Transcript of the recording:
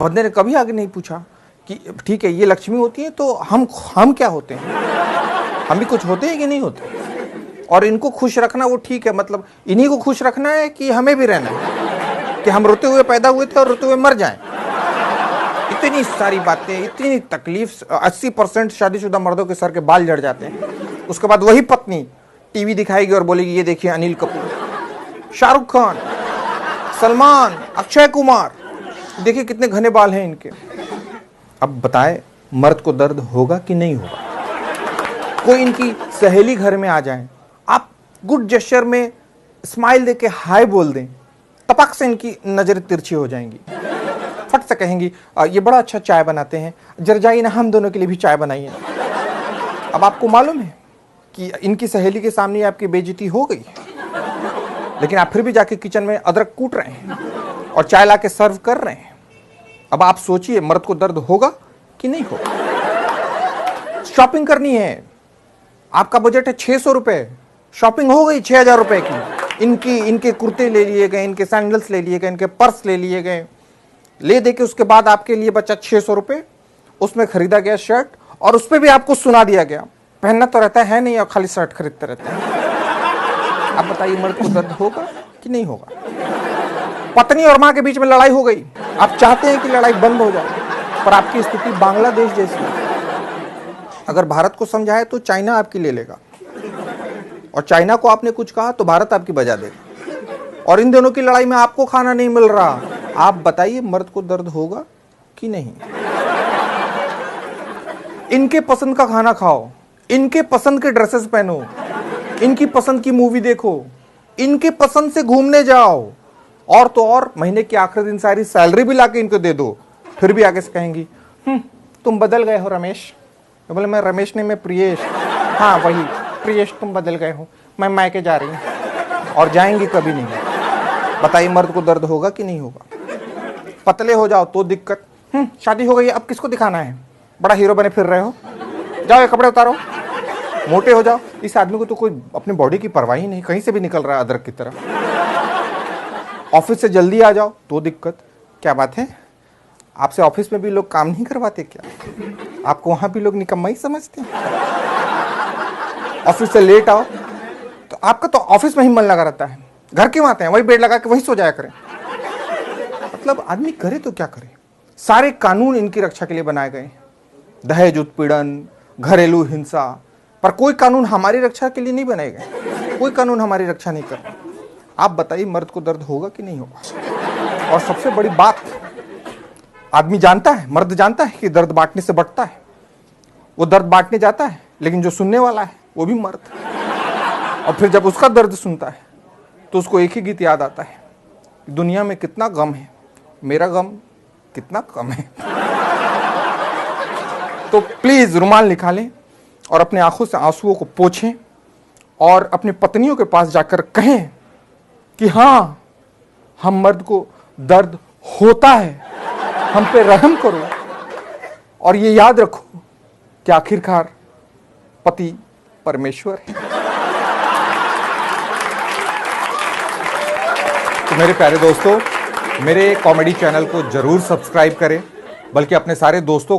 बंदे ने कभी आगे नहीं पूछा कि ठीक है ये लक्ष्मी होती है तो हम क्या होते हैं, हम भी कुछ होते हैं कि नहीं होते। और इनको खुश रखना वो ठीक है, मतलब इन्हीं को खुश रखना है कि हमें भी रहना है, कि हम रोते हुए पैदा हुए थे और रोते हुए मर जाएं। इतनी सारी बातें, इतनी तकलीफ। 80% शादीशुदा मर्दों के सर के बाल झड़ जाते हैं। उसके बाद वही पत्नी टीवी दिखाएगी और बोलेगी ये देखिए अनिल कपूर, शाहरुख खान, सलमान, अक्षय कुमार, देखिए कितने घने बाल हैं इनके। अब बताए मर्द को दर्द होगा कि नहीं होगा। कोई इनकी सहेली घर में आ जाए, आप गुड जेस्चर में स्माइल देके हाय बोल दें, टपक से इनकी नजरें तिरछी हो जाएंगी, फट से कहेंगी ये बड़ा अच्छा चाय बनाते हैं, जरा जाइए ना हम दोनों के लिए भी चाय बनाइए। अब आपको मालूम है कि इनकी सहेली के सामने आपकी बेइज्जती हो गई, लेकिन आप फिर भी जाके किचन में अदरक कूट रहे हैं और चाय ला के सर्व कर रहे हैं। अब आप सोचिए मर्द को दर्द होगा कि नहीं होगा। शॉपिंग करनी है, आपका बजट है 600 रुपए, शॉपिंग हो गई 6000 रुपए की। इनके कुर्ते ले लिए गए, इनके सैंडल्स ले लिए गए, इनके पर्स ले लिए गए, ले दे के उसके बाद आपके लिए बचा 600 रुपए। उसमें खरीदा गया शर्ट और उस पर भी आपको सुना दिया गया पहनना तो रहता है नहीं और खाली शर्ट खरीदते रहते हैं। आप बताइए मर्द को दर्द होगा कि नहीं होगा। पत्नी और मां के बीच में लड़ाई हो गई, आप चाहते हैं कि लड़ाई बंद हो जाए, पर आपकी स्थिति बांग्लादेश जैसी है। अगर भारत को समझाए तो चाइना आपकी ले लेगा, और चाइना को आपने कुछ कहा तो भारत आपकी बजा देगा, और इन दोनों की लड़ाई में आपको खाना नहीं मिल रहा। आप बताइए मर्द को दर्द होगा कि नहीं। इनके पसंद का खाना खाओ, इनके पसंद के ड्रेसेस पहनो, इनकी पसंद की मूवी देखो, इनके पसंद से घूमने जाओ, और तो और महीने के आखिरी दिन सारी सैलरी भी लाके इनको दे दो, फिर भी आगे से कहेंगी तुम बदल गए हो रमेश। तो बोले मैं रमेश नहीं, मैं प्रियेश। हाँ वही प्रियेश, तुम बदल गए हो, मैं मायके जा रही हूँ। और जाएंगी कभी नहीं। बताइए मर्द को दर्द होगा कि नहीं होगा। पतले हो जाओ तो दिक्कत, शादी हो गई अब किसको दिखाना है, बड़ा हीरो बने फिर रहे हो, जाओ ये कपड़े उतारो। मोटे हो जाओ, इस आदमी को तो कोई अपनी बॉडी की परवाह ही नहीं, कहीं से भी निकल रहा है अदरक की तरह। ऑफिस से जल्दी आ जाओ तो दिक्कत। क्या बात है, आपसे ऑफिस में भी लोग काम नहीं करवाते क्या, आपको वहां भी लोग निकम्मा ही समझते हैं। ऑफिस से लेट आओ तो आपका तो ऑफिस में ही मन लगा रहता है, घर क्यों आते हैं, वही बेड लगा के वहीं सो जाया करें। मतलब आदमी करे तो क्या करे। सारे कानून इनकी रक्षा के लिए बनाए गए, दहेज उत्पीड़न, घरेलू हिंसा, पर कोई कानून हमारी रक्षा के लिए नहीं बनाए गए, कोई कानून हमारी रक्षा नहीं कर रहा। आप बताइए मर्द को दर्द होगा कि नहीं होगा। और सबसे बड़ी बात, आदमी जानता है, मर्द जानता है कि दर्द बांटने से बढ़ता है, वो दर्द बांटने जाता है, लेकिन जो सुनने वाला है वो भी मर्द। और फिर जब उसका दर्द सुनता है तो उसको एक ही गीत याद आता है, दुनिया में कितना गम है, मेरा गम कितना कम है। तो प्लीज रुमाल निकालें और अपने आंखों से आंसुओं को पोंछें और अपनी पत्नियों के पास जाकर कहें कि हाँ हम मर्द को दर्द होता है, हम पे रहम करो। और ये याद रखो कि आखिरकार पति परमेश्वर है। तो मेरे प्यारे दोस्तों, मेरे कॉमेडी चैनल को जरूर सब्सक्राइब करें, बल्कि अपने सारे दोस्तों को